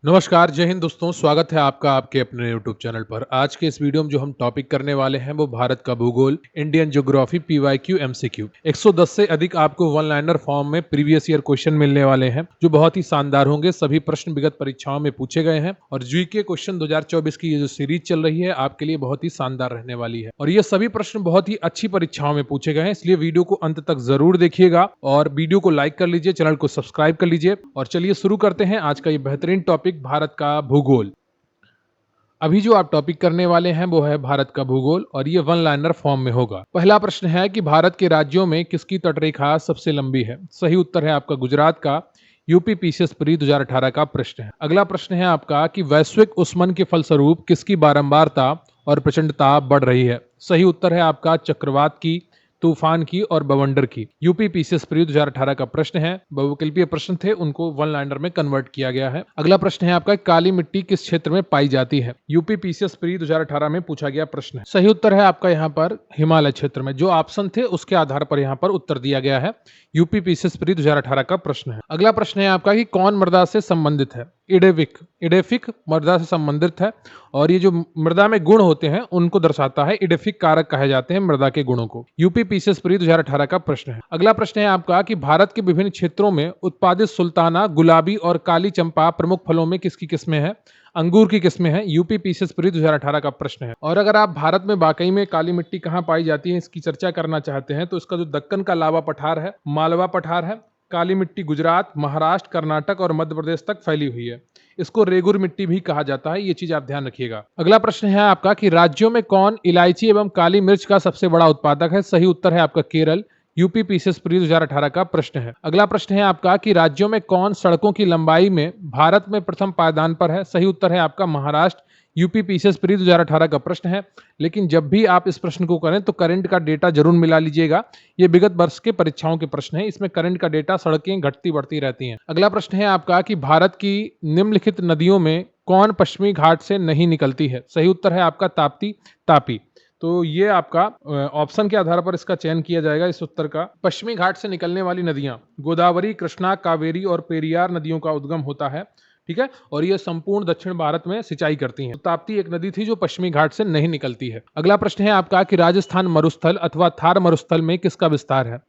नमस्कार, जय हिंद दोस्तों। स्वागत है आपका आपके अपने YouTube चैनल पर। आज के इस वीडियो में जो हम टॉपिक करने वाले हैं वो भारत का भूगोल, इंडियन ज्योग्राफी, PYQ, MCQ। 110 से अधिक आपको वन लाइनर फॉर्म में प्रीवियस ईयर क्वेश्चन मिलने वाले हैं जो बहुत ही शानदार होंगे। सभी प्रश्न विगत परीक्षाओं में पूछे गए हैं और जीके क्वेश्चन 2024 की ये जो सीरीज चल रही है आपके लिए बहुत ही शानदार रहने वाली है और ये सभी प्रश्न बहुत ही अच्छी परीक्षाओं में पूछे गए हैं, इसलिए वीडियो को अंत तक जरूर देखिएगा और वीडियो को लाइक कर लीजिए, चैनल को सब्सक्राइब कर लीजिए। और चलिए शुरू करते हैं आज का ये बेहतरीन टॉपिक, भारत का भूगोल। अभी जो आप टॉपिक करने वाले हैं वो है भारत का भूगोल और ये वन लाइनर फॉर्म में होगा। पहला प्रश्न है कि भारत के राज्यों में किसकी तटरेखा सबसे लंबी है? सही उत्तर है आपका गुजरात का। यूपी पीसीएस प्री 2018 का प्रश्न है। अगला प्रश्न है आपका कि वैश्विक उष्मन के फलस्वरूप किसकी बारंबारता और प्रचंडता बढ़ रही है? सही उत्तर है आपका चक्रवात की, तूफान की और बवंडर की। यूपी पीसीएस प्री 2018 का प्रश्न है। बहुविकल्पीय प्रश्न थे, उनको वन लाइनर में कन्वर्ट किया गया है। अगला प्रश्न है आपका काली मिट्टी किस क्षेत्र में पाई जाती है? यूपी पीसीएस प्री 2018 में पूछा गया प्रश्न है। सही उत्तर है आपका यहाँ पर हिमालय क्षेत्र में। जो ऑप्शन थे उसके आधार पर यहाँ पर उत्तर दिया गया है। यूपी पीसीएस प्री 2018 का प्रश्न है। अगला प्रश्न है आपका कि कौन मृदा से संबंधित है? इडेफिक मृदा से संबंधित है और ये जो मृदा में गुण होते हैं उनको दर्शाता है। इडेफिक कारक कहे जाते हैं मृदा के गुणों को। यूपी पीसीएस प्री 2018 का प्रश्न है। अगला प्रश्न है आपका कि भारत के विभिन्न क्षेत्रों में उत्पादित सुल्ताना, गुलाबी और काली चंपा प्रमुख फलों में किसकी किस्में हैं? अंगूर की किस्में हैं। यूपी पीसीएस प्री 2018 का प्रश्न है। और अगर आप भारत में वाकई में काली मिट्टी कहाँ पाई जाती है इसकी चर्चा करना चाहते हैं तो इसका जो दक्कन का लावा पठार है, मालवा पठार है। काली मिट्टी गुजरात, महाराष्ट्र, कर्नाटक और मध्य प्रदेश तक फैली हुई है। इसको रेगुर मिट्टी भी कहा जाता है, ये चीज आप ध्यान रखिएगा। अगला प्रश्न है आपका कि राज्यों में कौन इलायची एवं काली मिर्च का सबसे बड़ा उत्पादक है? सही उत्तर है आपका केरल। यूपी पीसीएस प्री 2018 का प्रश्न है। अगला प्रश्न है आपका कि राज्यों में कौन सड़कों की लंबाई में भारत में प्रथम पायदान पर है? सही उत्तर है आपका महाराष्ट्र। यूपी पीसीएस प्री 2018 का प्रश्न है। लेकिन जब भी आप इस प्रश्न को करें तो करंट का डेटा जरूर मिला लीजिएगा। ये विगत वर्ष के परीक्षाओं के प्रश्न है, इसमें करंट का डेटा सड़कें घटती बढ़ती रहती हैं। अगला प्रश्न है आपका कि भारत की निम्नलिखित नदियों में कौन पश्चिमी घाट से नहीं निकलती है? सही उत्तर है आपका तापी। तो ये आपका ऑप्शन के आधार पर इसका चयन किया जाएगा इस उत्तर का। पश्चिमी घाट से निकलने वाली नदियां गोदावरी, कृष्णा, कावेरी और पेरियार नदियों का उद्गम होता है, ठीक है, और ये संपूर्ण दक्षिण भारत में सिंचाई करती हैं। ताप्ती एक नदी थी जो पश्चिमी घाट से नहीं निकलती है। अगला प्रश्न है आपका कि राजस्थान मरुस्थल अथवा थार मरुस्थल में किसका विस्तार है?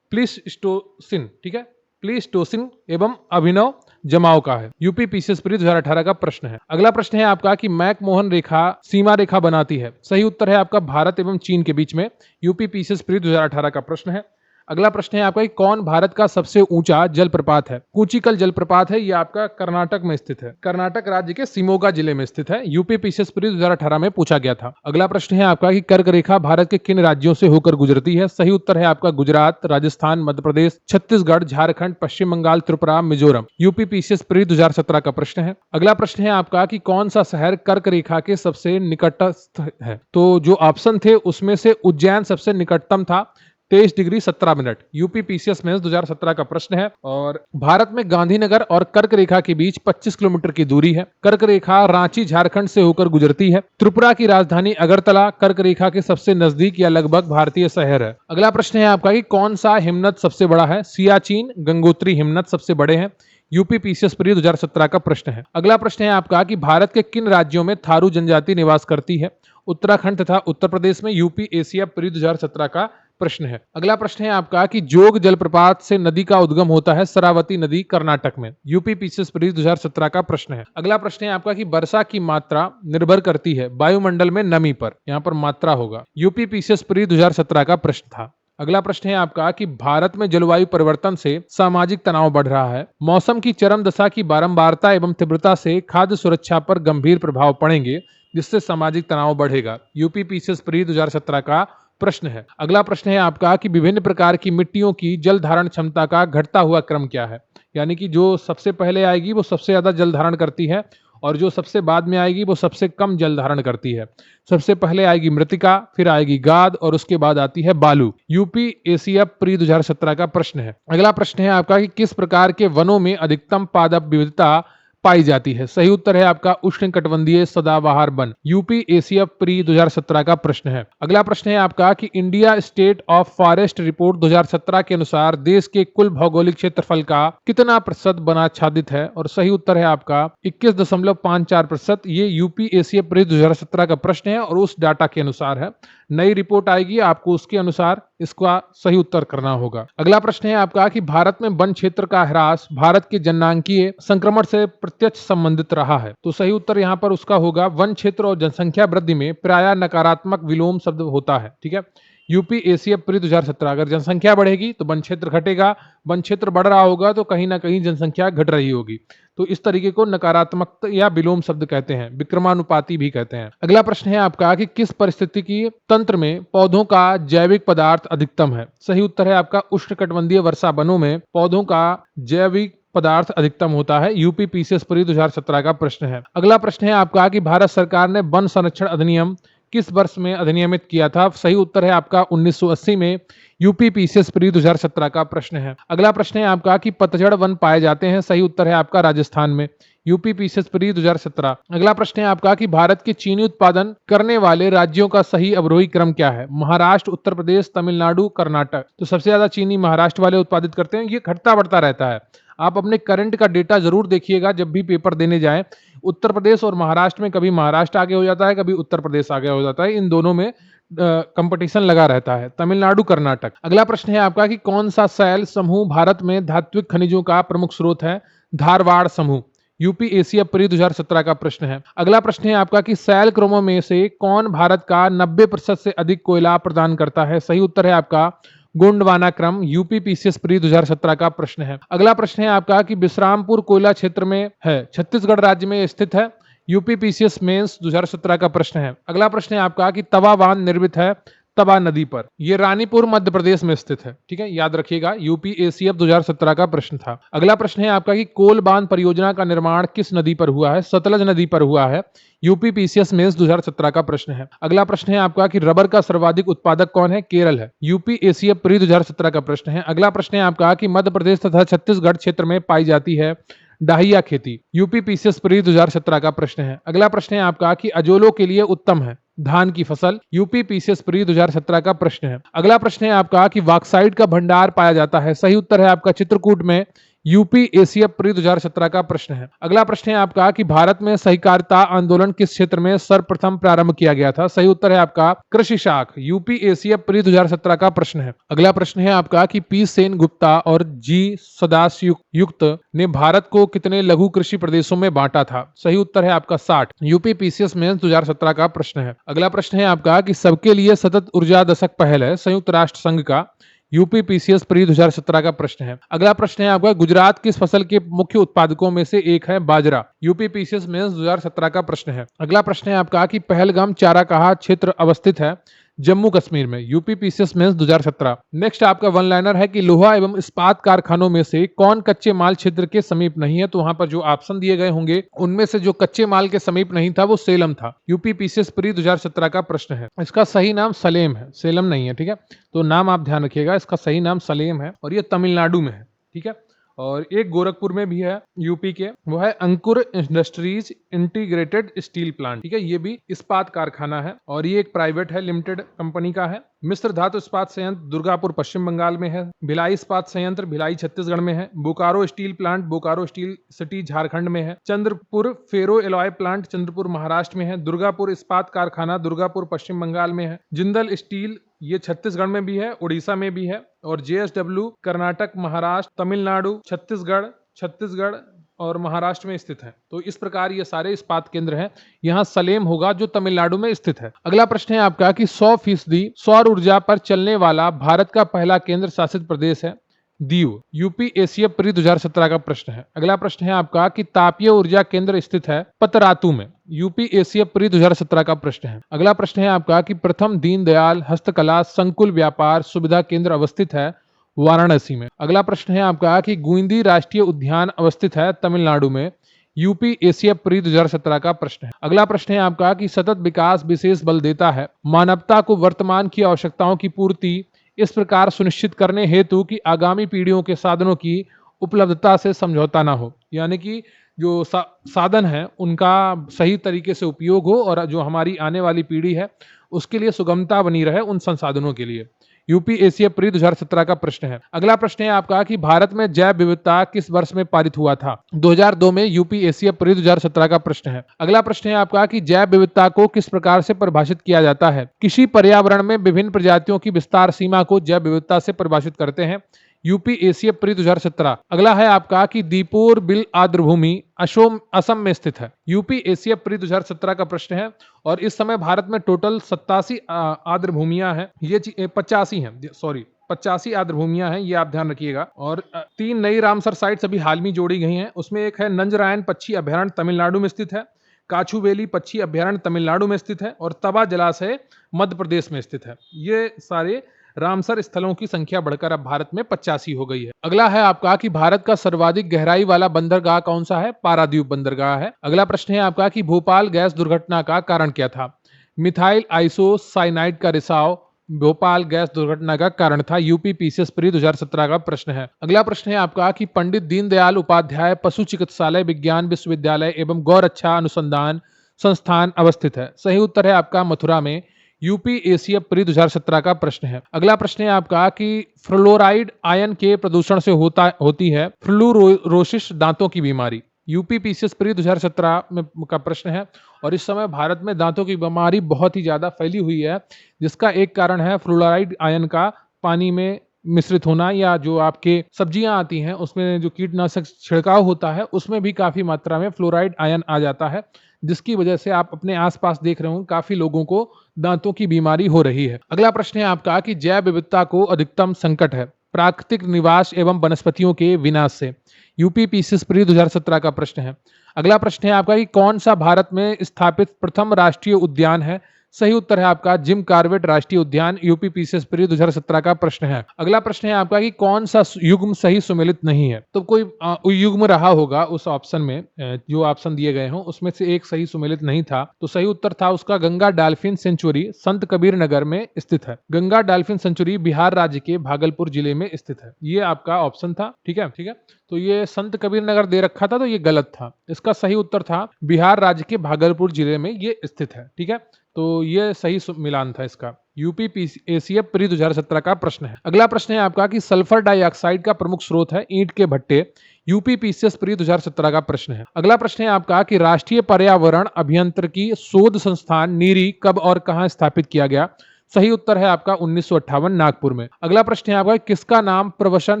प्लीस्टोसिन, ठीक है, प्लीस्टोसिन एवं अभिनव जमाव का है। यूपी पीसीएस प्री 2018 का प्रश्न है। अगला प्रश्न है आपका कि मैकमोहन रेखा सीमा रेखा बनाती है? सही उत्तर है आपका भारत एवं चीन के बीच में। यूपी पीसीएस प्री 2018 का प्रश्न है। अगला प्रश्न है आपका कि कौन भारत का सबसे ऊंचा जलप्रपात है? कूचिकल जलप्रपात है, ये आपका कर्नाटक में स्थित है। कर्नाटक राज्य के शिमोगा जिले में स्थित है। यूपी पीसीएस प्री 2018 में पूछा गया था। अगला प्रश्न है आपका कि कर्क रेखा भारत के किन राज्यों से होकर गुजरती है? सही उत्तर है आपका Gujarat, Rajasthan, Madhya Pradesh, Chhattisgarh, Jharkhand, Paschim Bangal, Tripura, Mizoram. UP PCS pre 2017 का प्रश्न है। अगला प्रश्न है आपका कि कौन सा शहर कर्क रेखा के सबसे निकटस्थ है? तो जो ऑप्शन थे उसमें से उज्जैन सबसे निकटतम था, 23 degree 17 minute. UP PCS mains 2017 का प्रश्न है। और भारत में गांधीनगर और कर्क रेखा के बीच 25 किलोमीटर की दूरी है। कर्क रेखा रांची, झारखंड से होकर गुजरती है। त्रिपुरा की राजधानी अगरतला कर्क रेखा के सबसे नजदीक या लगभग भारतीय शहर है। अगला प्रश्न है आपका कि कौन सा हिमनद सबसे बड़ा है? सियाचिन, गंगोत्री हिमनद सबसे बड़े हैं। यूपी पीसीएस प्री 2017 का प्रश्न है। अगला प्रश्न है आपका कि भारत के किन राज्यों में थारू जनजाति निवास करती है? उत्तराखंड तथा उत्तर प्रदेश में। यूपी एशिया प्री 2017 का प्रश्न है। अगला प्रश्न है आपका कि जोग जलप्रपात से नदी का उद्गम होता है? शरावती नदी कर्नाटक में। यूपी पीसीएस प्री 2017 का प्रश्न है। अगला प्रश्न है आपका कि वर्षा की मात्रा निर्भर करती है वायुमंडल में नमी पर, यहां पर मात्रा होगा। यूपी पीसीएस प्री 2017 का प्रश्न था। अगला प्रश्न है आपका कि भारत में जलवायु परिवर्तन से सामाजिक तनाव बढ़ रहा है। मौसम की चरम दशा की बारंबारता एवं तीव्रता से खाद्य सुरक्षा पर गंभीर प्रभाव पड़ेंगे, जिससे सामाजिक तनाव बढ़ेगा। यूपी पीसीएस प्री 2017 का प्रश्न है। अगला प्रश्न है आपका कि विभिन्न प्रकार की मिट्टियों की जल धारण क्षमता का घटता हुआ क्रम क्या है? यानी कि जो सबसे पहले आएगी वो सबसे ज्यादा जल धारण करती है और जो सबसे बाद में आएगी वो सबसे कम जल धारण करती है। सबसे पहले आएगी मृतिका, फिर आएगी गाद और उसके बाद आती है बालू। यूपी एशिया प्री 2017 का प्रश्न है। अगला प्रश्न है आपका कि किस प्रकार के वनों में अधिकतम पादप विविधता पाई जाती है? सही उत्तर है आपका उष्णकटिबंधीय सदाबहार वन। यूपी एशिया प्री 2017 का प्रश्न है। अगला प्रश्न है आपका कि India state of forest report 2017 के अनुसार देश के कुल भौगोलिक क्षेत्रफल का कितना प्रतिशत वन आच्छादित है? और सही उत्तर है आपका 21.54%। ये यूपी एशिया प्री 2017 का प्रश्न है और उस डाटा के अनुसार है। नई रिपोर्ट आएगी, आपको उसके अनुसार इसका सही उत्तर करना होगा। अगला प्रश्न है आपका कि भारत में वन क्षेत्र का ह्रास भारत के जननांकीय संक्रमण से प्रत्यक्ष संबंधित रहा है। तो सही उत्तर यहाँ पर उसका होगा वन क्षेत्र और जनसंख्या वृद्धि में प्रायः नकारात्मक विलोम शब्द होता है। ठीक है, यूपी एशिया प्री 2017, अगर जनसंख्या बढ़ेगी तो वन क्षेत्र घटेगा, वन क्षेत्र बढ़ रहा होगा तो कहीं ना कहीं जनसंख्या घट रही होगी। तो इस तरीके को नकारात्मक या विलोम शब्द कहते हैं, विक्रमानुपाती भी कहते हैं। अगला प्रश्न है आपका कि किस परिस्थितिकी तंत्र में पौधों का जैविक पदार्थ अधिकतम है? सही उत्तर है आपका उष्णकटिबंधीय वर्षा वनों में पौधों का जैविक पदार्थ अधिकतम होता है। यूपी पीसीएस प्री 2017 का प्रश्न है। अगला प्रश्न है आपका कि भारत सरकार ने वन संरक्षण अधिनियम किस वर्ष में अधिनियमित किया था? सही उत्तर है आपका 1980 में। यूपी पीसीएस प्री 2017 का प्रश्न है। अगला प्रश्न है आपका कि पतझड़ वन पाए जाते हैं? सही उत्तर है आपका राजस्थान में। UP PCS pre 2017। अगला प्रश्न है आपका कि भारत के चीनी उत्पादन करने वाले राज्यों का सही अवरोही क्रम क्या है? महाराष्ट्र, उत्तर प्रदेश, तमिलनाडु, कर्नाटक। तो सबसे ज्यादा चीनी महाराष्ट्र वाले उत्पादित करते हैं। ये घटता बढ़ता रहता है। आप अपने करंट का डेटा जरूर देखिएगा जब भी पेपर देने जाएं। उत्तर प्रदेश और महाराष्ट्र में कभी महाराष्ट्र आगे हो जाता है, कभी उत्तर प्रदेश आगे हो जाता है। इन दोनों में कंपटीशन लगा रहता है। तमिलनाडु, कर्नाटक। अगला प्रश्न है आपका कि कौन सा शैल समूह भारत में धात्विक खनिजों का प्रमुख स्रोत है? धारवाड़ समूह। यूपी एशिया प्री 2017 का प्रश्न है। अगला प्रश्न है आपका कि शैल क्रमों में से कौन भारत का 90% से अधिक कोयला प्रदान करता है? सही उत्तर है आपका गोंडवाना क्रम। यूपी पीसीएस प्री 2017 का प्रश्न है। अगला प्रश्न है आपका कि विश्रामपुर कोयला क्षेत्र में है, छत्तीसगढ़ राज्य में स्थित है। यूपी पीसीएस मेंस 2017 का प्रश्न है। अगला प्रश्न है आपका कि तवा बांध निर्मित है तवा नदी पर, ये रानीपुर मध्य प्रदेश में स्थित है। ठीक है, याद रखिएगा, यूपी एसीएफ 2017 का प्रश्न था। अगला प्रश्न है आपका कि कोल बांध परियोजना का निर्माण किस नदी पर हुआ है? सतलज नदी पर हुआ है। यूपी पीसीएस मेंस 2017 का प्रश्न है। अगला प्रश्न है आपका कि रबर का सर्वाधिक उत्पादक कौन है? केरल है। यूपी एसीएफ प्री 2017 का प्रश्न है। अगला प्रश्न है आपका कि मध्य प्रदेश तथा छत्तीसगढ़ क्षेत्र में पाई जाती है डाहिया खेती। यूपी पीसीएस प्री 2017 का प्रश्न है। अगला प्रश्न है आपका कि अजोलों के लिए उत्तम है धान की फसल। यूपी पीसीएस प्री 2017 का प्रश्न है। अगला प्रश्न है आपका कि बॉक्साइट का भंडार पाया जाता है। सही उत्तर है आपका चित्रकूट में। यूपी एसीएफ प्री 2017 का प्रश्न है। अगला प्रश्न है आपका कि भारत में सहकारिता आंदोलन किस क्षेत्र में सर्वप्रथम प्रारंभ किया गया था? सही उत्तर है आपका कृषि शाख। यूपी एसीएफ प्री 2017 का प्रश्न है। अगला प्रश्न है आपका कि पी सेन गुप्ता और जी सदाशिवयुक्त ने भारत को कितने लघु कृषि प्रदेशों में बांटा था? सही उत्तर है आपका 60। यूपी पीसीएस मेंस 2017 का प्रश्न है। अगला प्रश्न है आपका कि सबके लिए सतत ऊर्जा दशक पहल है संयुक्त राष्ट्र संघ का। यूपी पीसीएस प्री 2017 का प्रश्न है। अगला प्रश्न है आपका गुजरात किस फसल के मुख्य उत्पादकों में से एक है? बाजरा। यूपी पीसीएस मेंस 2017 का प्रश्न है। अगला प्रश्न है आपका कि पहलगाम चारागाह क्षेत्र अवस्थित है जम्मू कश्मीर में। UP PCS mains 2017। नेक्स्ट आपका वन लाइनर है कि लोहा एवं इस्पात कारखानों में से कौन कच्चे माल क्षेत्र के समीप नहीं है? तो वहां पर जो ऑप्शन दिए गए होंगे उनमें से जो कच्चे माल के समीप नहीं था वो सेलम था। यूपी पीसीएस प्री 2017 का प्रश्न है। इसका सही नाम सलेम है, सेलम नहीं है। ठीक है, तो नाम आप ध्यान रखिएगा, इसका सही नाम सलेम है और ये तमिलनाडु में है। ठीक है, और एक गोरखपुर में भी है यूपी के, वो है अंकुर इंडस्ट्रीज इंटीग्रेटेड स्टील प्लांट। ठीक है, ये भी इस्पात कारखाना है और ये एक प्राइवेट है, लिमिटेड कंपनी का है। मिश्र धातु इस्पात संयंत्र दुर्गापुर पश्चिम बंगाल में है। भिलाई इस्पात संयंत्र भिलाई छत्तीसगढ़ में है। Bokaro steel plant Bokaro steel city Jharkhand में है। चंद्रपुर फेरो एलॉय प्लांट चंद्रपुर महाराष्ट्र में है। दुर्गापुर इस्पात कारखाना दुर्गापुर पश्चिम बंगाल में है। जिंदल स्टील ये छत्तीसगढ़ में भी है, उड़ीसा में भी है। और जेएसडब्ल्यू कर्नाटक, महाराष्ट्र, तमिलनाडु, छत्तीसगढ़ और महाराष्ट्र में स्थित है। तो इस प्रकार ये सारे इस्पात केंद्र हैं। यहाँ सलेम होगा जो तमिलनाडु में स्थित है। अगला प्रश्न है आपका कि 100% सौर ऊर्जा पर चलने वाला भारत का पहला केंद्र शासित प्रदेश है दीव। यूपी एशिया प्री 2017 का प्रश्न है। अगला प्रश्न है आपका कि तापीय ऊर्जा केंद्र स्थित है पतरातू में। यूपी एशिया प्री 2017 का प्रश्न है। अगला प्रश्न है आपका कि प्रथम दीनदयाल हस्तकला संकुल व्यापार सुविधा केंद्र अवस्थित है वाराणसी में। अगला प्रश्न है आपका कि गुइंदी राष्ट्रीय उद्यान अवस्थित है तमिलनाडु में। यूपी एशिया प्री 2017 का प्रश्न है। अगला प्रश्न है आपका कि सतत विकास विशेष बल देता है मानवता को वर्तमान की आवश्यकताओं की पूर्ति इस प्रकार सुनिश्चित करने हेतु कि आगामी पीढ़ियों के साधनों की उपलब्धता से समझौता ना हो। यानी कि जो साधन है उनका सही तरीके से उपयोग हो और जो हमारी आने वाली पीढ़ी है उसके लिए सुगमता बनी रहे उन संसाधनों के लिए। यूपीएससी प्री 2017 का प्रश्न है। अगला प्रश्न है आपका कि भारत में जैव विविधता किस वर्ष में पारित हुआ था? 2002 में यूपीएससी प्री 2017 का प्रश्न है। अगला प्रश्न है आपका कि जैव विविधता को किस प्रकार से परिभाषित किया जाता है? किसी पर्यावरण में विभिन्न प्रजातियों की विस्तार सीमा को जैव विविधता से परिभाषित करते हैं। UPSC pre 2017। अगला है आपका कि दीपोर बिल आर्द्रभूमि असम में स्थित है। यूपीएससी प्री 2017 का प्रश्न है और इस समय भारत में टोटल 87 आर्द्रभूमियां हैं, ये 85 हैं, सॉरी 85 आर्द्रभूमियां हैं, ये आप ध्यान रखिएगा। और 3 नई रामसर साइट्स अभी हाल में जोड़ी गई हैं, उसमें एक है नंजरायन पक्षी अभ्यारण्य तमिलनाडु में स्थित है, काछुवेली पक्षी अभ्यारण्य तमिलनाडु में स्थित है और तवा जलाशय मध्य प्रदेश में स्थित है। ये सारे रामसर स्थलों की संख्या बढ़कर अब भारत में 85 हो गई है। अगला है आपका कि भारत का सर्वाधिक गहराई वाला बंदरगाह कौन सा है? पारादीप बंदरगाह है। अगला प्रश्न है आपका कि भोपाल गैस दुर्घटना का कारण क्या था? मिथाइल आइसोसाइनाइड का रिसाव भोपाल गैस दुर्घटना का कारण था। यूपीपीसीएस प्री 2017 का प्रश्न है। अगला प्रश्न है आपका कि पंडित दीनदयाल उपाध्याय पशु चिकित्सालय विज्ञान विश्वविद्यालय एवं गौरक्षा अनुसंधान संस्थान अवस्थित है। सही उत्तर है आपका मथुरा में। यूपीएससी प्री 2017 का प्रश्न है। अगला प्रश्न है आपका कि फ्लोराइड आयन के प्रदूषण से होती है फ्लूरोसिस दांतों की बीमारी। यूपीपीसीएस प्री 2017 में का प्रश्न है और इस समय भारत में दांतों की बीमारी बहुत ही ज्यादा फैली हुई है, जिसका एक कारण है फ्लोराइड आयन का पानी में मिश्रित होना, या जो आपके सब्जियां आती हैं उसमें जो कीटनाशक छिड़काव होता है उसमें भी काफी मात्रा में फ्लोराइड आयन आ जाता है, जिसकी वजह से आप अपने आसपास देख रहे हो काफी लोगों को दांतों की बीमारी हो रही है। अगला प्रश्न है आपका कि जैव विविधता को अधिकतम संकट है प्राकृतिक निवास एवं वनस्पतियों के विनाश से। यूपीपीसीएस प्री 2017 का प्रश्न है। अगला प्रश्न है आपका कि कौन सा भारत में स्थापित प्रथम राष्ट्रीय उद्यान है? सही उत्तर है आपका जिम कॉर्बेट राष्ट्रीय उद्यान। यूपीपीसीएस प्री 2017 का प्रश्न है। अगला प्रश्न है आपका कि कौन सा युग्म सही सुमेलित नहीं है? तो कोई युग्म रहा होगा उस ऑप्शन में, जो ऑप्शन दिए गए हों उसमें से एक सही सुमेलित नहीं था, तो सही उत्तर था उसका गंगा डॉल्फिन सेंचुरी संत कबीर नगर में स्थित है। गंगा डॉल्फिन सेंचुरी बिहार राज्य के भागलपुर जिले में स्थित है। ये आपका ऑप्शन था। ठीक है, ठीक है। तो ये संत कबीर नगर दे रखा था तो ये गलत था। इसका सही उत्तर था बिहार राज्य के भागलपुर जिले में ये स्थित है। ठीक है, तो ये सही मिलान था इसका। यूपीपीसीएस प्री 2017 का प्रश्न है। अगला प्रश्न है आपका कि सल्फर डाइऑक्साइड का प्रमुख स्रोत है ईंट के भट्टे। यूपीपीसीएस प्री 2017 का प्रश्न है। अगला प्रश्न है आपका कि राष्ट्रीय पर्यावरण अभियांत्रिकी शोध संस्थान नीरी कब और कहां स्थापित किया गया? सही उत्तर है आपका 1958 नागपुर में। अगला प्रश्न है आपका किसका नाम प्रवसन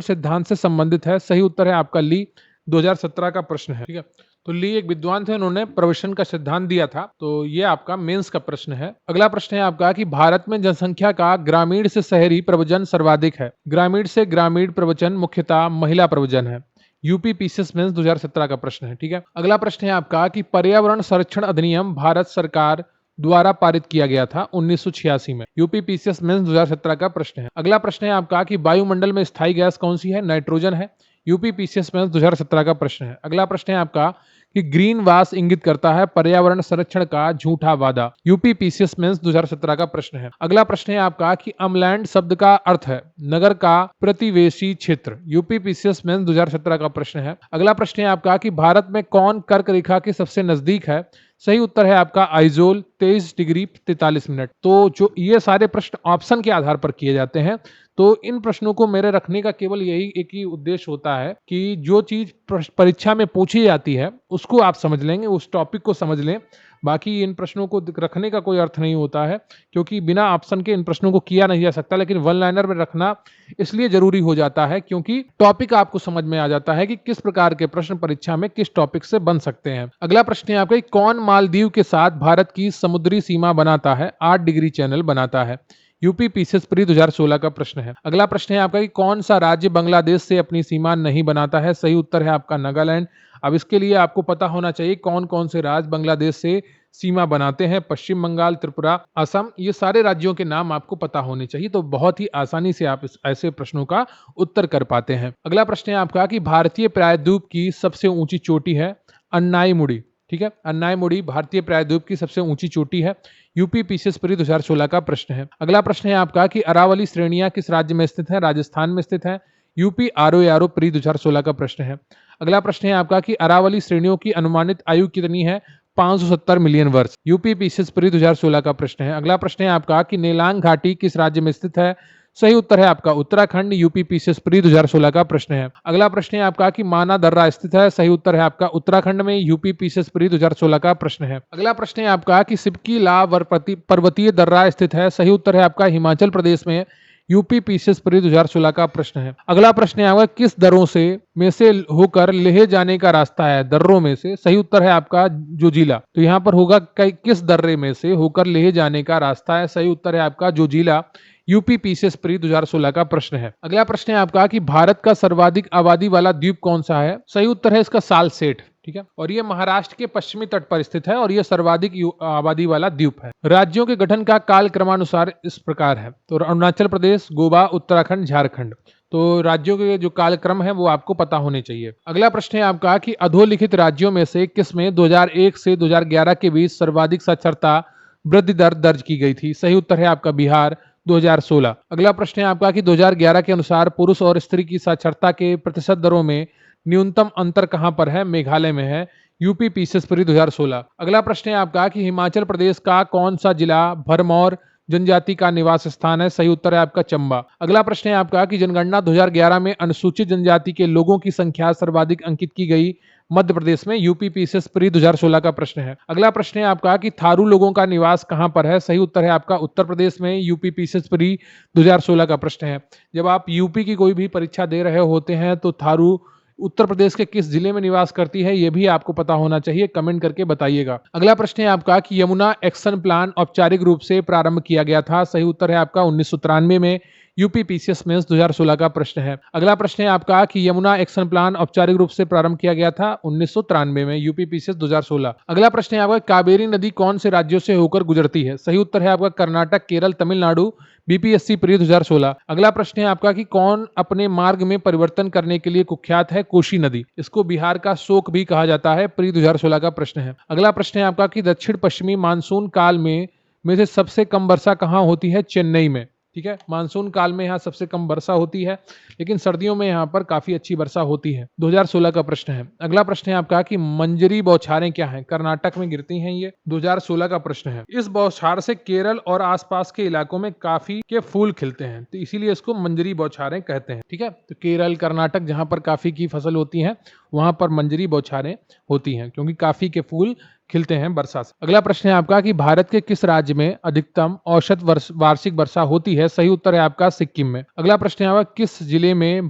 सिद्धांत से संबंधित है? सही उत्तर है आपका ली। 2017 का प्रश्न है। ठीक है, तो ली एक विद्वान थे, उन्होंने प्रवसन का सिद्धांत दिया था। तो ये आपका मेंस का प्रश्न है। अगला प्रश्न है आपका कि भारत में जनसंख्या का ग्रामीण से शहरी प्रवचन सर्वाधिक है। ग्रामीण से ग्रामीण प्रवचन मुख्यतः महिला प्रवचन है। यूपीपीसीएस मेंस 2017 का प्रश्न है। ठीक है, अगला प्रश्न है आपका कि पर्यावरण संरक्षण अधिनियम भारत सरकार द्वारा पारित किया गया था 1986 में। यूपीपीसीएस मेंस 2017 का प्रश्न है। अगला प्रश्न है आपका कि वायुमंडल में स्थायी गैस कौन सी है? नाइट्रोजन है। यूपीपीसीएस मेंस 2017 का प्रश्न है। अगला प्रश्न है आपका कि ग्रीन वास इंगित करता है पर्यावरण संरक्षण का झूठा वादा। यूपीपीसीएस मेंस 2017 का प्रश्न है। अगला प्रश्न है आपका कि अमलैंड शब्द का अर्थ है नगर का प्रतिवेशी क्षेत्र। यूपीपीसीएस मेंस 2017 का प्रश्न है। अगला प्रश्न है आपका कि भारत में कौन कर्क रेखा के सबसे नजदीक है? सही उत्तर है आपका आइजोल 23 डिग्री 43 मिनट। तो जो ये सारे प्रश्न ऑप्शन के आधार पर किए जाते हैं, तो इन प्रश्नों को मेरे रखने का केवल यही एक ही उद्देश्य होता है कि जो चीज परीक्षा में पूछी जाती है उसको आप समझ लेंगे, उस टॉपिक को समझ लें। बाकी इन प्रश्नों को रखने का कोई अर्थ नहीं होता है, क्योंकि बिना ऑप्शन के इन प्रश्नों को किया नहीं जा सकता। लेकिन वन लाइनर में रखना इसलिए जरूरी हो जाता है क्योंकि टॉपिक आपको समझ में आ जाता है कि किस प्रकार के प्रश्न परीक्षा में किस टॉपिक से बन सकते हैं। अगला प्रश्न है आपका कौन मालदीव के साथ भारत की समुद्री सीमा बनाता है? 8 डिग्री चैनल बनाता है। यूपीपीसीएस प्री 2016 का प्रश्न है। अगला प्रश्न है आपका कि कौन सा राज्य बांग्लादेश से अपनी सीमा नहीं बनाता है? सही उत्तर है आपका नागालैंड। अब इसके लिए आपको पता होना चाहिए कौन कौन से राज्य बांग्लादेश से सीमा बनाते हैं। पश्चिम बंगाल, त्रिपुरा, असम, ये सारे राज्यों के नाम आपको पता होने चाहिए, तो बहुत ही आसानी से आप ऐसे प्रश्नों का उत्तर कर पाते हैं। अगला प्रश्न है आपका कि भारतीय प्रायद्वीप की सबसे ऊंची चोटी है अन्नाईमुड़ी। ठीक है, अन्नाईमुड़ी भारतीय प्रायद्वीप की सबसे ऊंची चोटी है। यूपीपीसीएस प्री 2016 का प्रश्न है। अगला प्रश्न है आपका कि अरावली श्रेणियां किस राज्य में स्थित है? राजस्थान में स्थित है। यूपी आरओ प्री 2016 का प्रश्न है। अगला प्रश्न है आपका कि अरावली श्रेणियों की अनुमानित आयु कितनी है? 570 मिलियन वर्ष। यूपी पीसीएस प्री 2016 का प्रश्न है। अगला प्रश्न है आपका कि नेलांग घाटी किस राज्य में स्थित है? सही उत्तर है आपका उत्तराखंड। यूपी पीसीएस प्री 2016 का प्रश्न है। अगला प्रश्न है आपका कि माना दर्रा स्थित है? सही उत्तर है आपका उत्तराखंड में। यूपी पीसीएस प्री 2016 का प्रश्न है। अगला प्रश्न है आपका कि सिपकी लाव पर्वतीय दर्रा स्थित है? सही उत्तर है आपका हिमाचल प्रदेश में। यूपी पीसीएस प्री 2016 का प्रश्न है। अगला प्रश्न है आपका किस दर्रों से होकर लेह जाने का रास्ता है? दर्रों में से। सही उत्तर है आपका जोजिला। तो यहाँ पर होगा किस दर्रे में से होकर लेह जाने का रास्ता है? सही उत्तर है आपका जोजिला। यूपी पीसीएस प्री 2016 का प्रश्न है। अगला प्रश्न है आपका कि भारत का सर्वाधिक आबादी वाला द्वीप कौन सा है? सही उत्तर है इसका सालसेट। ठीक है, और ये महाराष्ट्र के पश्चिमी तट पर स्थित है और ये सर्वाधिक आबादी वाला द्वीप है। राज्यों के गठन का काल क्रमानुसार इस प्रकार है। तो अरुणाचल प्रदेश, गोवा, उत्तराखंड, झारखंड। तो राज्योों के जो कालक्रम है वो आपको पता होने चाहिए। अगला प्रश्न है आपका कि अधोलिखित राज्यों में से किसमें 2001 से 2011 के बीच सर्वाधिक साक्षरता वृद्धि दर दर्ज की गई थी? सही उत्तर है आपका बिहार 2016। अगला प्रश्न है आपका कि 2011 के अनुसार पुरुष और स्त्री की साक्षरता के प्रतिशत दरों में न्यूनतम अंतर कहां पर है? मेघालय में है। UP PCS pre 2016। अगला प्रश्न है आपका कि हिमाचल प्रदेश का कौन सा जिला भरमौर जनजाति का निवास स्थान है? सही उत्तर है आपका चंबा। अगला प्रश्न है आपका कि जनगणना 2011 में अनुसूचित जनजाति के लोगों की संख्या सर्वाधिक अंकित की गई मध्य प्रदेश में। यूपी पीसीएस प्री 2016 का प्रश्न है। अगला प्रश्न है आपका कि थारू लोगों का निवास कहां पर है? सही उत्तर है आपका उत्तर प्रदेश में। यूपी पीसीएस प्री 2016 का प्रश्न है। जब आप यूपी की कोई भी परीक्षा दे रहे होते हैं तो थारू उत्तर प्रदेश के किस जिले में निवास करती है ये भी आपको पता होना चाहिए, कमेंट करके बताइएगा। अगला प्रश्न है आपका कि यमुना एक्शन प्लान औपचारिक रूप से प्रारंभ किया गया था? सही उत्तर है आपका 1993 में। यूपी पीसीएस मेंस 2016 का प्रश्न है। अगला प्रश्न है आपका कि यमुना एक्शन प्लान औपचारिक रूप से प्रारंभ किया गया था 1993 में। UP PCS 2016। अगला प्रश्न है आपका कावेरी नदी कौन से राज्यों से होकर गुजरती है? सही उत्तर है आपका कर्नाटक, केरल, तमिलनाडु। BPSC pre 2016। अगला प्रश्न है आपका कि कौन अपने मार्ग में परिवर्तन करने के लिए कुख्यात है? कोशी नदी। इसको बिहार का शोक भी कहा जाता है। प्री 2016 का प्रश्न है। अगला प्रश्न है आपका कि दक्षिण पश्चिमी मानसून काल में से सबसे कम वर्षा कहाँ होती है? चेन्नई में। ठीक है, मानसून काल में यहाँ सबसे कम वर्षा होती है, लेकिन सर्दियों में यहाँ पर काफी अच्छी वर्षा होती है। 2016 का प्रश्न है। अगला प्रश्न है आपका कि मंजरी बौछारें क्या हैं? कर्नाटक में गिरती हैं ये। 2016 का प्रश्न है। इस बौछार से केरल और आसपास के इलाकों में काफी के फूल खिलते हैं, तो इसीलिए इसको मंजरी बौछारें कहते हैं। ठीक है, तो केरल, कर्नाटक जहां पर काफी की फसल होती है वहां पर मंजरी बौछारें होती हैं क्योंकि काफी के फूल खिलते हैं वर्षा से। अगला प्रश्न है आपका कि भारत के किस राज्य में अधिकतम औसत वार्षिक वर्षा होती है? सही उत्तर है आपका सिक्किम में। अगला प्रश्न है आपका किस जिले में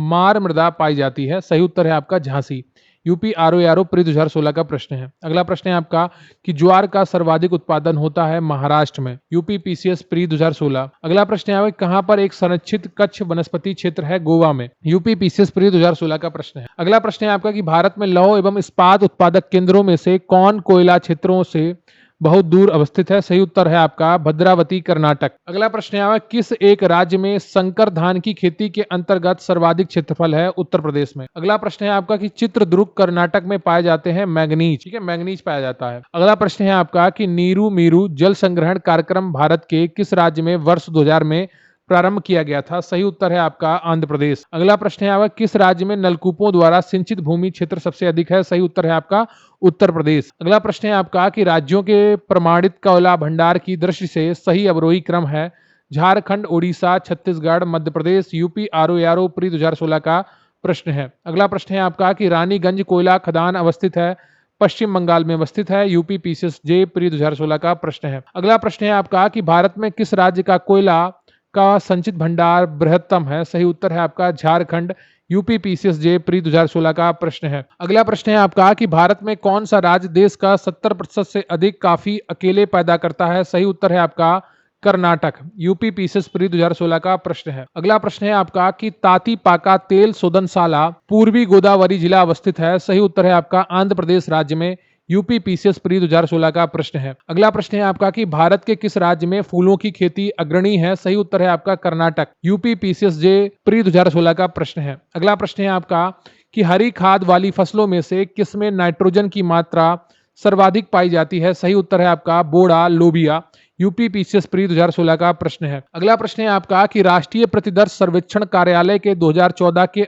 मार मृदा पाई जाती है? सही उत्तर है आपका झांसी। यूपी आरओ प्री 2016 का प्रश्न है। अगला प्रश्न है आपका कि ज्वार का सर्वाधिक उत्पादन होता है महाराष्ट्र में। UP PCS pre 2016। अगला प्रश्न है आपका कहां पर एक संरक्षित कच्छ वनस्पति क्षेत्र है? गोवा में। यूपी पीसीएस प्री 2016 का प्रश्न है। अगला प्रश्न है आपका कि भारत में लौह एवं इस्पात उत्पादक केंद्रों में से कौन कोयला क्षेत्रों से बहुत दूर अवस्थित है? सही उत्तर है आपका भद्रावती, कर्नाटक। अगला प्रश्न है आपका किस एक राज्य में संकर धान की खेती के अंतर्गत सर्वाधिक क्षेत्रफल है? उत्तर प्रदेश में। अगला प्रश्न है आपका कि चित्रदुर्ग कर्नाटक में पाए जाते हैं मैंगनीज। ठीक है, मैंगनीज पाया जाता है। अगला प्रश्न है आपका कि नीरू मीरू जल संग्रहण कार्यक्रम भारत के किस राज्य में वर्ष 2000 में प्रारंभ किया गया था? सही उत्तर है आपका आंध्र प्रदेश। अगला प्रश्न है आपका किस राज्य में नलकूपों द्वारा सिंचित भूमि क्षेत्र सबसे अधिक है? सही उत्तर है आपका उत्तर प्रदेश। अगला प्रश्न है आपका कि राज्यों के प्रमाणित कोयला भंडार की दृष्टि से सही अवरोही क्रम है? Jharkhand, Odisha, Chhattisgarh, Madhya Pradesh. UP RO pre 2016 का प्रश्न है। अगला प्रश्न है आपका कि रानीगंज कोयला खदान अवस्थित है? पश्चिम बंगाल में अवस्थित है। यूपी पीसीएस जे प्री 2016 का प्रश्न है। अगला प्रश्न है आपका कि भारत में किस राज्य का कोयला का संचित भंडार बृहत्तम है? सही उत्तर है आपका झारखंड। यूपी पीसीएस जे प्री 2016 का प्रश्न है। अगला प्रश्न है आपका कि भारत में कौन सा राज्य देश का 70% से अधिक कॉफी अकेले पैदा करता है? सही उत्तर है आपका कर्नाटक। यूपी पीसीएस प्री 2016 का प्रश्न है। अगला प्रश्न है आपका कि तातीपाका तेल शोधनशाला पूर्वी गोदावरी जिला अवस्थित है? सही उत्तर है आपका आंध्र प्रदेश राज्य में। यूपी पीसीएस प्री 2016 का प्रश्न है। अगला प्रश्न है आपका कि भारत के किस राज्य में फूलों की खेती अग्रणी है? सही उत्तर है आपका कर्नाटक। यूपी पीसीएस जे प्री 2016 का प्रश्न है। अगला प्रश्न है आपका कि हरी खाद वाली फसलों में से किसमें नाइट्रोजन की मात्रा सर्वाधिक पाई जाती है? सही उत्तर है आपका बोड़ा, लोबिया। यूपी पीसीएस प्री 2016 का प्रश्न है। अगला प्रश्न है आपका कि राष्ट्रीय प्रतिदर्श सर्वेक्षण कार्यालय के 2014 के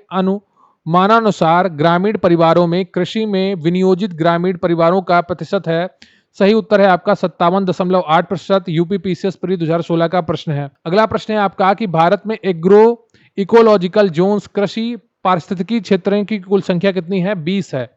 मानानुसार ग्रामीण परिवारों में कृषि में विनियोजित ग्रामीण परिवारों का प्रतिशत है। सही उत्तर है आपका 57.8%। यूपीपीसीएस प्री 2016 का प्रश्न है। अगला प्रश्न है आपका कि भारत में एग्रो इकोलॉजिकल जोन्स कृषि पारिस्थितिकी क्षेत्रों की कुल संख्या कितनी है? 20 है।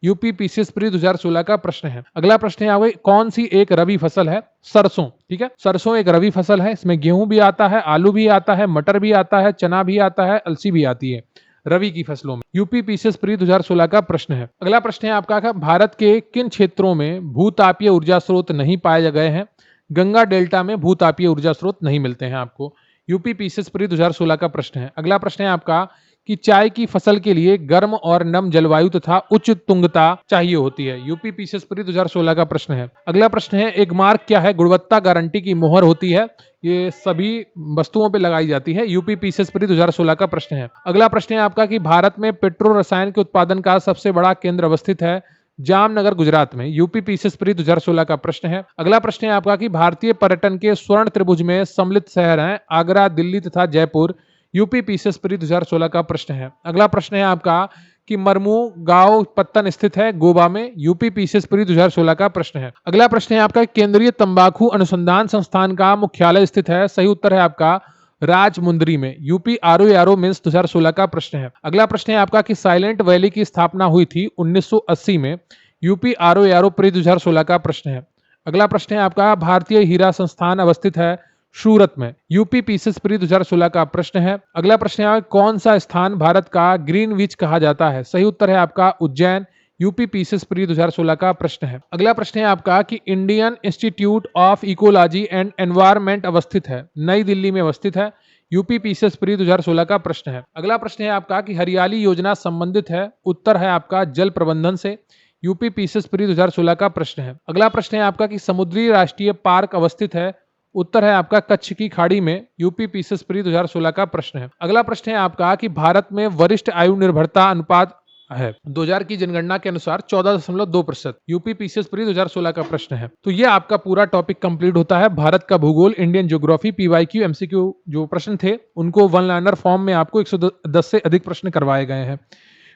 यूपीपीसीएस प्री 2016 का प्रश्न है। अगला प्रश्न है आपका कौन सी एक रबी फसल है? सरसों। ठीक है, सरसों एक रबी फसल है। इसमें गेहूं भी आता है, आलू भी आता है, मटर भी आता है, चना भी आता है, अलसी भी आती है रवि की फसलों में। यूपीपीसीएस प्री 2016 का प्रश्न है। अगला प्रश्न है आपका भारत के किन क्षेत्रों में भूतापीय ऊर्जा स्रोत नहीं पाए गए हैं? गंगा डेल्टा में भूतापीय ऊर्जा स्रोत नहीं मिलते हैं आपको। यूपीपीसीएस प्री 2016 का प्रश्न है। अगला प्रश्न है आपका कि चाय की फसल के लिए गर्म और नम जलवायु तथा उच्च तुंगता चाहिए होती है। यूपीपीसीएस प्री 2016 का प्रश्न है। अगला प्रश्न है एक मार्क क्या है? गुणवत्ता गारंटी की मोहर होती है, ये सभी वस्तुओं पे लगाई जाती है। यूपीपीसीएस प्री 2016 का प्रश्न है। अगला प्रश्न है आपका कि भारत में पेट्रो रसायन के उत्पादन का सबसे बड़ा केंद्र अवस्थित है। जामनगर गुजरात में। यूपीपीसीएस प्री 2016 का प्रश्न है। अगला प्रश्न है आपका कि भारतीय पर्यटन के स्वर्ण त्रिभुज में सम्मिलित शहर हैं आगरा, दिल्ली तथा जयपुर। यूपीपीसीएस प्री 2016 का प्रश्न है। अगला प्रश्न है आपका कि मरमू गांव पत्तन स्थित है गोवा में। यूपीपीसीएस प्री 2016 का प्रश्न है। अगला प्रश्न है आपका केंद्रीय तंबाकू अनुसंधान संस्थान का मुख्यालय स्थित है। सही उत्तर है आपका राजमुंदरी में। यूपी आरओ मिन्स 2016 का प्रश्न है। अगला प्रश्न है आपका कि साइलेंट वैली की स्थापना हुई थी 1980 में। यूपी आरओ प्री 2016 का प्रश्न है। अगला प्रश्न है आपका भारतीय हीरा संस्थान अवस्थित है सूरत में। यूपीपीसीएस प्री 2016 का प्रश्न है। अगला प्रश्न है कौन सा स्थान भारत का ग्रीनविच कहा जाता है? सही उत्तर है आपका उज्जैन। यूपीपीसीएस प्री 2016 का प्रश्न है। अगला प्रश्न है आपका कि Indian institute of ecology and environment अवस्थित है, नई दिल्ली में अवस्थित है। यूपीपीसीएस प्री 2016 का प्रश्न है। अगला प्रश्न है आपका कि हरियाली योजना संबंधित है। उत्तर है आपका जल प्रबंधन से। यूपीपीसीएस प्री 2016 का प्रश्न है। अगला प्रश्न है आपका कि समुद्री राष्ट्रीय पार्क अवस्थित है। उत्तर है आपका कच्छ की खाड़ी में। यूपीपीसीएस प्री 2016 का प्रश्न है। अगला प्रश्न है आपका कि भारत में वरिष्ठ आयु निर्भरता अनुपात है 2000 की जनगणना के अनुसार 14.2%। यूपीपीसीएस प्री 2016 का प्रश्न है। तो ये आपका पूरा टॉपिक कंप्लीट होता है भारत का भूगोल, इंडियन ज्योग्राफी, पीवाईक्यू, एमसीक्यू जो प्रश्न थे उनको वन लाइनर फॉर्म में आपको 110 से अधिक प्रश्न करवाए गए हैं।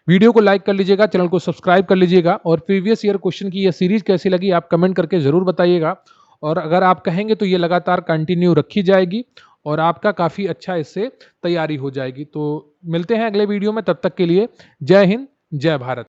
वीडियो को लाइक कर लीजिएगा, चैनल को सब्सक्राइब कर लीजिएगा और प्रीवियस ईयर क्वेश्चन की ये सीरीज कैसी लगी आप कमेंट करके जरूर बताइएगा। और अगर आप कहेंगे तो ये लगातार कंटिन्यू रखी जाएगी और आपका काफ़ी अच्छा इससे तैयारी हो जाएगी। तो मिलते हैं अगले वीडियो में, तब तक के लिए जय हिंद, जय भारत।